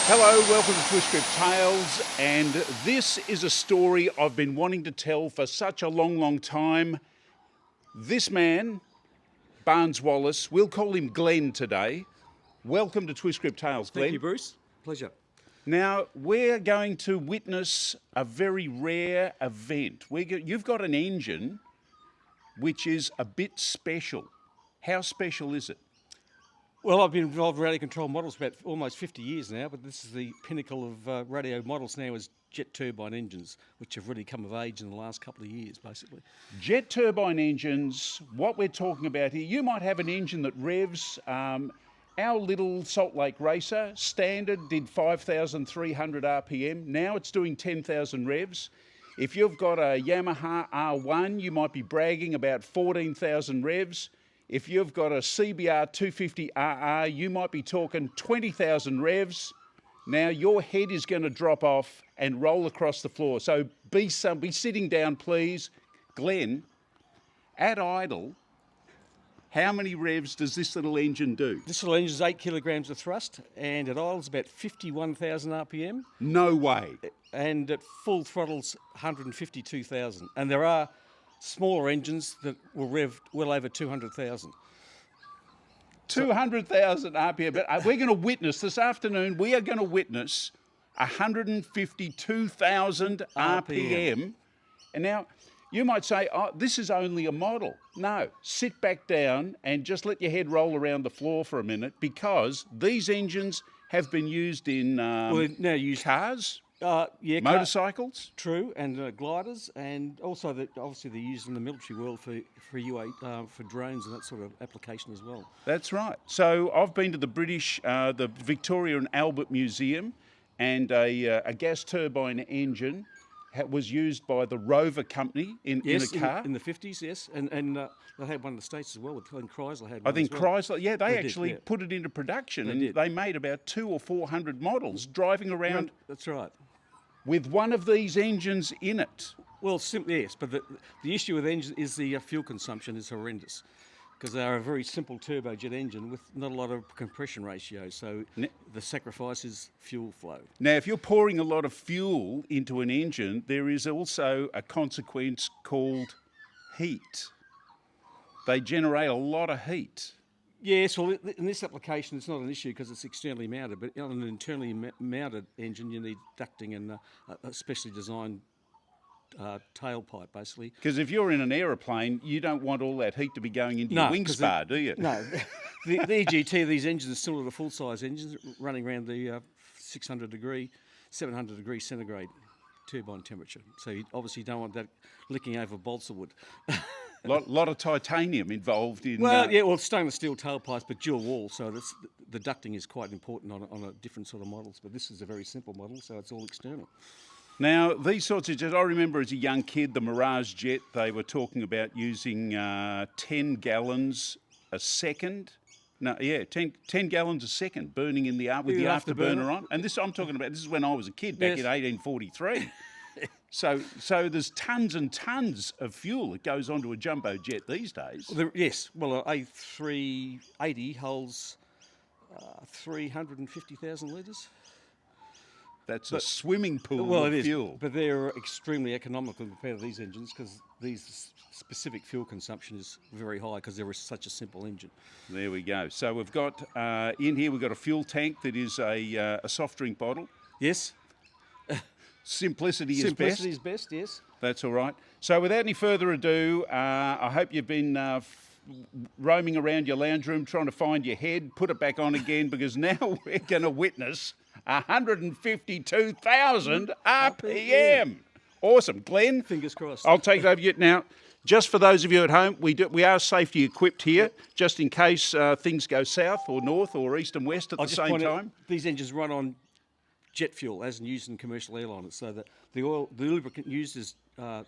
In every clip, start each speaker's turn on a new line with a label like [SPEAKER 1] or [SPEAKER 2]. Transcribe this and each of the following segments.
[SPEAKER 1] Hello, welcome to Twist Tales, and this is a story I've been wanting to tell for such a long time. This man, Barnes Wallis, we'll call him Glenn today. Welcome to Twist Tales, Glenn.
[SPEAKER 2] Thank you, Bruce. Pleasure.
[SPEAKER 1] Now, we're going to witness a very rare event. You've got an engine which is a bit special. How special is it?
[SPEAKER 2] Well, I've been involved in radio control models for about almost 50 years now, but this is the pinnacle of radio models now is jet turbine engines, which have really come of age in the last couple of years, basically.
[SPEAKER 1] Jet turbine engines, what we're talking about here, you might have an engine that revs. Our little Salt Lake Racer, standard, did 5,300 RPM. Now it's doing 10,000 revs. If you've got a Yamaha R1, you might be bragging about 14,000 revs. If you've got a CBR 250RR, you might be talking 20,000 revs. Now your head is going to drop off and roll across the floor. So be sitting down, please. Glenn, at idle, how many revs does this little engine do?
[SPEAKER 2] This little engine is 8 kilograms of thrust, and at idle's about 51,000 RPM.
[SPEAKER 1] No way.
[SPEAKER 2] And at full throttle's 152,000. And there are smaller engines that will rev well over 200,000.
[SPEAKER 1] 200,000 RPM. But we're going to witness this afternoon, we are going to witness 152,000 RPM. And now you might say, oh, this is only a model. No, sit back down and just let your head roll around the floor for a minute, because these engines have been used in cars. Motorcycles,
[SPEAKER 2] true, and gliders, and also obviously they're used in the military world for UA for drones and that sort of application as well.
[SPEAKER 1] That's right. So I've been to the British, the Victoria and Albert Museum, and a gas turbine engine was used by the Rover company in a car
[SPEAKER 2] in the 50s. Yes, and they had one in the States as well. And Chrysler had one.
[SPEAKER 1] I think
[SPEAKER 2] as well.
[SPEAKER 1] Chrysler, they actually put it into production, they made about 200 or 400 models driving around.
[SPEAKER 2] That's right.
[SPEAKER 1] With one of these engines in it.
[SPEAKER 2] Well, yes, but the issue with engines is the fuel consumption is horrendous, because they are a very simple turbojet engine with not a lot of compression ratio, so the sacrifice is fuel flow.
[SPEAKER 1] Now, if you're pouring a lot of fuel into an engine, there is also a consequence called heat. They generate a lot of heat.
[SPEAKER 2] Yes, well, in this application, it's not an issue because it's externally mounted, but on an internally mounted engine, you need ducting and a specially designed tailpipe, basically.
[SPEAKER 1] Because if you're in an aeroplane, you don't want all that heat to be going into your wing spar, do you?
[SPEAKER 2] No. the EGT of these engines are similar to full-size engines, running around the 700 degree centigrade turbine temperature. So you obviously don't want that licking over balsa wood.
[SPEAKER 1] Lot of titanium involved in.
[SPEAKER 2] Well, stainless steel tailpipes, but dual wall, so the ducting is quite important on a different sort of models. But this is a very simple model, so it's all external.
[SPEAKER 1] Now, these sorts of jets, I remember as a young kid, the Mirage jet, they were talking about using 10 gallons a second. 10 gallons a second burning in the with the afterburner on. And this I'm talking about. This is when I was a kid back in 1843. So there's tons and tons of fuel that goes onto a jumbo jet these days.
[SPEAKER 2] Yes, well, an A380 holds 350,000 litres.
[SPEAKER 1] That's a swimming pool of fuel.
[SPEAKER 2] But they're extremely economical compared to these engines, because these specific fuel consumption is very high because they're such a simple engine.
[SPEAKER 1] There we go. So we've got in here, we've got a fuel tank that is a soft drink bottle.
[SPEAKER 2] Yes.
[SPEAKER 1] Simplicity is
[SPEAKER 2] best, yes.
[SPEAKER 1] That's all right. So without any further ado, I hope you've been roaming around your lounge room trying to find your head. Put it back on again, because now we're going to witness 152,000 RPM. Awesome. Glenn?
[SPEAKER 2] Fingers crossed.
[SPEAKER 1] I'll take it over you now. Just for those of you at home, we are safety equipped here, just in case things go south or north or east and west at the same time.
[SPEAKER 2] These engines run on jet fuel, as used in commercial airliners, so that the lubricant used is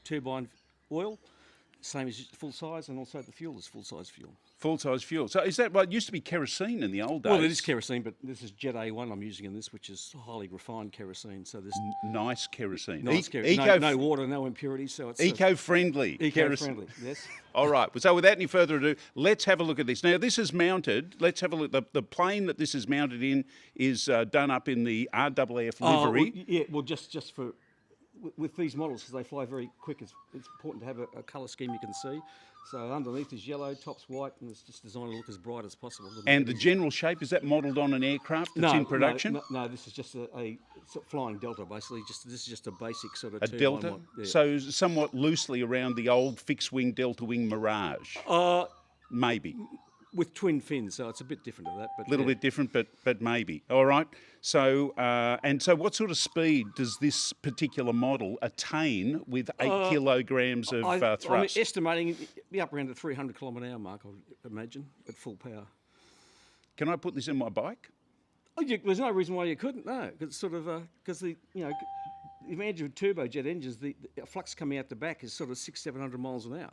[SPEAKER 2] turbine oil. same as full size, and also the fuel is full size fuel.
[SPEAKER 1] Full-size fuel. So is that what used to be kerosene in the old days?
[SPEAKER 2] Well, it is kerosene, but this is Jet A1 I'm using in this, which is highly refined kerosene. So there's
[SPEAKER 1] Nice kerosene.
[SPEAKER 2] nice kerosene. No water, no impurities. So it's
[SPEAKER 1] eco-friendly.
[SPEAKER 2] eco-friendly. Yes.
[SPEAKER 1] All right. So without any further ado, let's have a look at this. Now, this is mounted. Let's have a look. The plane that this is mounted in is done up in the RAAF livery.
[SPEAKER 2] Well, just for with these models, because they fly very quick, it's important to have a colour scheme you can see. So underneath is yellow, top's white, and it's just designed to look as bright as possible.
[SPEAKER 1] And the general shape, is that modelled on an aircraft that's in production?
[SPEAKER 2] No, this is just a sort of flying Delta, basically. This is just a basic sort of
[SPEAKER 1] A
[SPEAKER 2] turbine
[SPEAKER 1] Delta?
[SPEAKER 2] one. Yeah.
[SPEAKER 1] So somewhat loosely around the old fixed-wing Delta wing Mirage? Maybe.
[SPEAKER 2] With twin fins, so it's a bit different to that. But
[SPEAKER 1] A little bit different, but maybe. All right. So so what sort of speed does this particular model attain with 8 kilograms of thrust?
[SPEAKER 2] I'm estimating it'd be up around the 300 kilometre hour mark, I would imagine, at full power.
[SPEAKER 1] Can I put this in my bike?
[SPEAKER 2] Oh, there's no reason why you couldn't. No, because the advantage of turbojet engines, the flux coming out the back is sort of 600-700 miles an hour.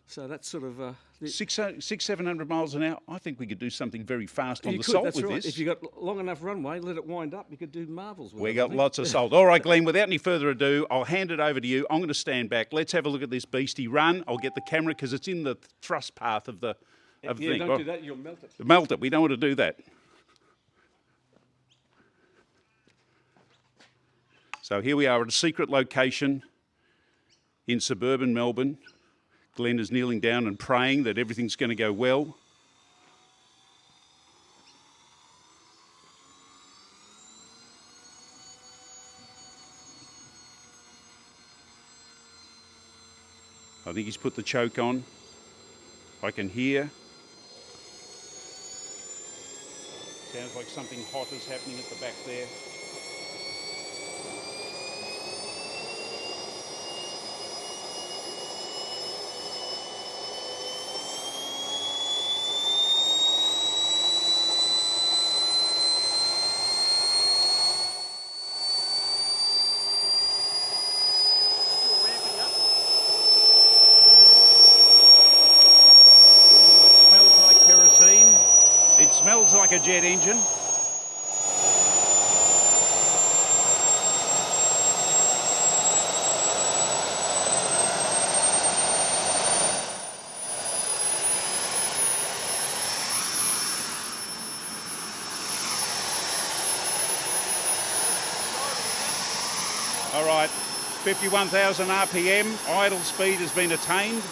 [SPEAKER 2] So that's sort of
[SPEAKER 1] 600-700 miles an hour. I think we could do something very fast on the
[SPEAKER 2] could,
[SPEAKER 1] salt
[SPEAKER 2] that's
[SPEAKER 1] with
[SPEAKER 2] right.
[SPEAKER 1] this.
[SPEAKER 2] If you got long enough runway, let it wind up, you could do marvels with it.
[SPEAKER 1] We
[SPEAKER 2] I
[SPEAKER 1] got
[SPEAKER 2] think.
[SPEAKER 1] lots of salt. All right, Glenn, without any further ado, I'll hand it over to you. I'm going to stand back. Let's have a look at this beastie run. I'll get the camera because it's in the thrust path of the thing.
[SPEAKER 2] Don't do that, you'll melt it.
[SPEAKER 1] Melt it. We don't want to do that. So here we are at a secret location in suburban Melbourne. Glenn is kneeling down and praying that everything's going to go well. I think he's put the choke on. I can hear. Sounds like something hot is happening at the back there. Kerosene. It smells like a jet engine. All right, 51,000 RPM, idle speed has been attained.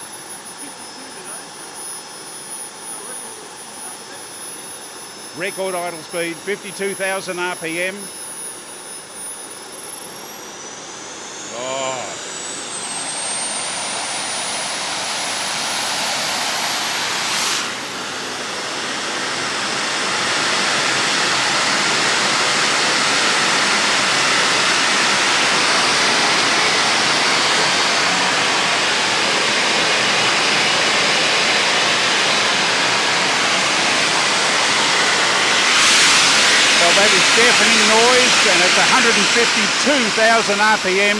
[SPEAKER 1] Record idle speed, 52,000 RPM. Oh. That is deafening noise, and it's 152,000 RPM.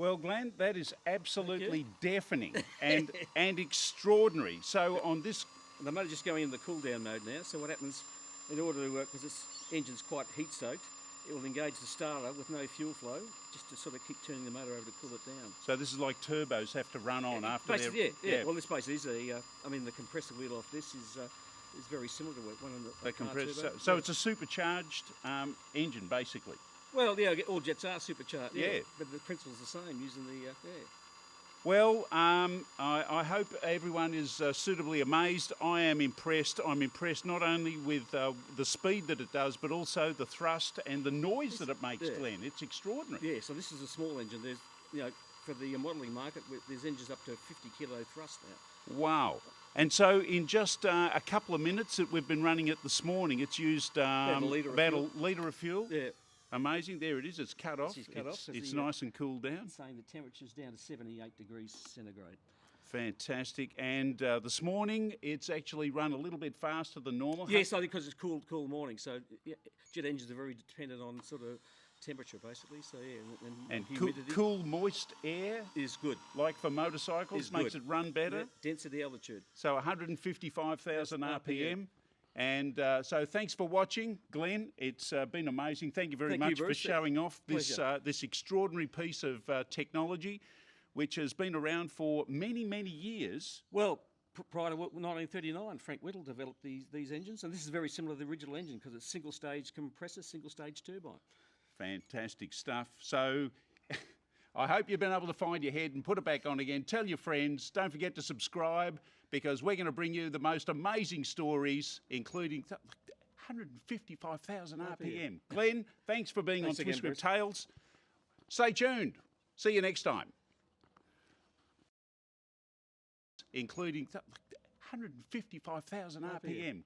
[SPEAKER 1] Well, Glenn, that is absolutely deafening and extraordinary. So on this,
[SPEAKER 2] The motor's just going into the cool down mode now. So what happens, in order to work, because this engine's quite heat soaked, it will engage the starter with no fuel flow, just to sort of keep turning the motor over to cool it down.
[SPEAKER 1] so this is like turbos have to run on after
[SPEAKER 2] Basically,
[SPEAKER 1] they're...
[SPEAKER 2] yeah. Well, this basically is the compressor wheel off this is very similar to one of the
[SPEAKER 1] They
[SPEAKER 2] car
[SPEAKER 1] compress.
[SPEAKER 2] turbo.
[SPEAKER 1] So it's a supercharged engine, basically.
[SPEAKER 2] Well, yeah, all jets are supercharged.
[SPEAKER 1] Yeah.
[SPEAKER 2] But the principle's the same using the
[SPEAKER 1] Well, I hope everyone is suitably amazed. I am impressed. I'm impressed not only with the speed that it does, but also the thrust and the noise that it makes, Glenn. It's extraordinary.
[SPEAKER 2] Yeah. So this is a small engine. There's for the modelling market, there's engines up to 50 kilo thrust now.
[SPEAKER 1] Wow. And so in just a couple of minutes that we've been running it this morning, it's used
[SPEAKER 2] About a
[SPEAKER 1] litre of fuel.
[SPEAKER 2] Yeah.
[SPEAKER 1] Amazing. There it is. It's cut off. It's nice and cooled down.
[SPEAKER 2] Saying the temperature's down to 78 degrees centigrade.
[SPEAKER 1] Fantastic. And this morning, it's actually run a little bit faster than normal.
[SPEAKER 2] Yes, I think because it's cool morning. So jet engines are very dependent on sort of temperature, basically. So yeah,
[SPEAKER 1] And
[SPEAKER 2] humidity
[SPEAKER 1] cool, moist air,
[SPEAKER 2] is good.
[SPEAKER 1] like for motorcycles, makes it run better.
[SPEAKER 2] Yeah, density, altitude.
[SPEAKER 1] So 155,000
[SPEAKER 2] That's
[SPEAKER 1] RPM. And so thanks for watching, Glenn. It's been amazing. Thank you very much for showing off this extraordinary piece of technology, which has been around for many, many years.
[SPEAKER 2] Well, prior to 1939, Frank Whittle developed these engines, and this is very similar to the original engine because it's single-stage compressor, single-stage turbine.
[SPEAKER 1] Fantastic stuff. So I hope you've been able to find your head and put it back on again. Tell your friends. Don't forget to subscribe, because we're going to bring you the most amazing stories, including 155,000 RPM. Glenn, thanks for being on Twist with Tails. Stay tuned. See you next time. Including 155,000 RPM.